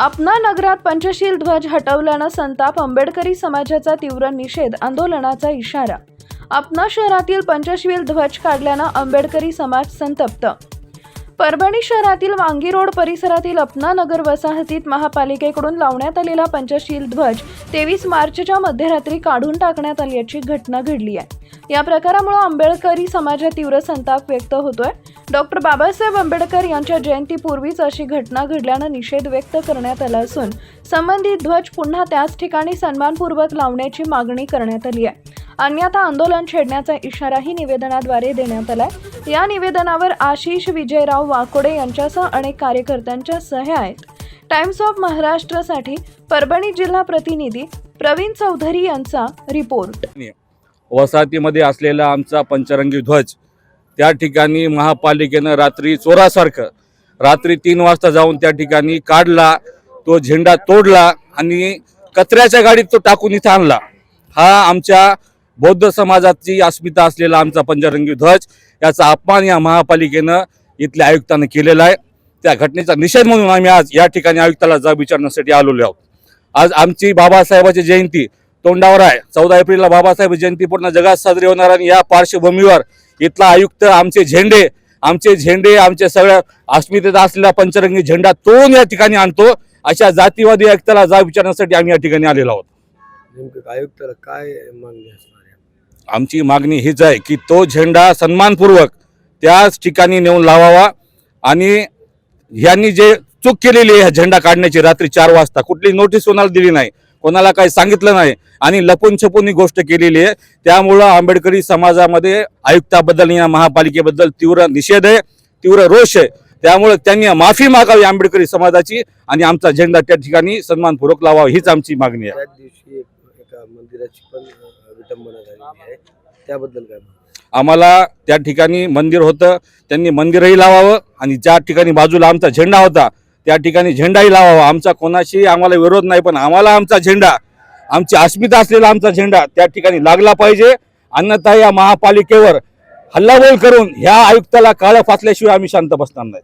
आपना नगरात पंचशील ध्वज हटवल्यानं संताप, आंबेडकरी समाजाचा तीव्र निषेध, आंदोलनाचा इशारा। आपना शहरातील पंचशील ध्वज काढल्यानं आंबेडकरी समाज संतप्त। परभणी शहरातील वांगी रोड परिसरातील अपना नगर वसाहतीत महापालिकेकडून लावण्यात आलेला पंचशील ध्वज 23 मार्चच्या मध्यरात्री काढून टाकण्यात आल्याची घटना घडली आहे। या प्रकारामुळे आंबेडकरी समाजात तीव्र संताप व्यक्त होतोय। डॉक्टर बाबासाहेब आंबेडकर यांच्या जयंतीपूर्वीच अशी घटना घडल्यानं निषेध व्यक्त करण्यात आला असून संबंधित ध्वज पुन्हा त्याच ठिकाणी सन्मानपूर्वक लावण्याची मागणी करण्यात आली आहे। अन्यथा आंदोलन छेडण्याचा इशाराही निवेदनाद्वारे देण्यात आलाय। या निवेदनावर आशिष विजयराव वाकोडे यांच्यासह अनेक कार्यकर्त्यांच्या सह्या आहेत। टाइम्स ऑफ महाराष्ट्रसाठी परभणी जिल्हा प्रतिनिधी प्रवीण चौधरी यांचा रिपोर्ट। वसाहतीमध्ये असलेला आमचा पंचरंगी ध्वज त्या ठिकाणी महापालिकेनं रात्री चोरासारखं रात्री 3 वाजता जाऊन त्या ठिकाणी काढला, तो झेंडा तोडला आणि कचऱ्याच्या गाडीत तो टाकून इथं आणला। हा आमच्या बौद्ध समाजाची अस्मिता असलेला आमचा पंचरंगी ध्वज याचा अपमान या महापालिकेनं इथल्या आयुक्तांनी केलेला आहे। त्या घटनेचा निषेध म्हणून आम्ही आज या ठिकाणी आयुक्ताला जाब विचारण्यासाठी आलेलो आहोत। आज आमची बाबासाहेबांची जयंती तोंडावर आहे। 14 एप्रिलला बाबासाहेब जयंती पूर्ण जगात साजरी होणार आणि या पार्श्वभूमीवर इथला आयुक्त आमचे झेंडे आमच्या सगळ्या अस्मितेत असलेला पंचरंगी झेंडा तोडून या ठिकाणी आणतो, अशा जातीवादी आयुक्ताला जाब विचारण्यासाठी आम्ही या ठिकाणी आलेलो आहोत। नेमकं आयुक्ताला काय मागणी असणार आहे? आमची मागणी हीच आहे की तो झेंडा सन्मानपूर्वक त्याच ठिकाणी नेऊन लावावा आणि यांनी जे चूक केलेली आहे झेंडा काढण्याची रात्री 4 वाजता कुठली नोटीस कोणाला दिली नाही, कोणाला काही सांगितलं नाही आणि लपून छपून ही गोष्ट केलेली आहे। त्यामुळं आंबेडकरी समाजामध्ये आयुक्ताबद्दल या महापालिकेबद्दल तीव्र निषेध आहे, तीव्र रोष आहे। त्यामुळे त्यांनी माफी मागावी आंबेडकरी समाजाची आणि आमचा झेंडा त्या ठिकाणी सन्मानपूर्वक लावावा, हीच आमची मागणी आहे। त्याच दिवशी एका मंदिराची पण विटंबना झालेली आहे, त्याबद्दल काय? आम्हाला त्या ठिकाणी मंदिर होतं, त्यांनी मंदिरही लावावं आणि ज्या ठिकाणी बाजूला आमचा झेंडा होता त्या ठिकाणी झेंडाही लावावा। आमचा कोणाशी आम्हाला विरोध नाही, पण आम्हाला आमचा झेंडा, आमची अस्मिता असलेला आमचा झेंडा त्या ठिकाणी लागला पाहिजे। अन्यथा या महापालिकेवर हल्लाबोल करून ह्या आयुक्ताला काळं फासल्याशिवाय आम्ही शांत बसणार नाही।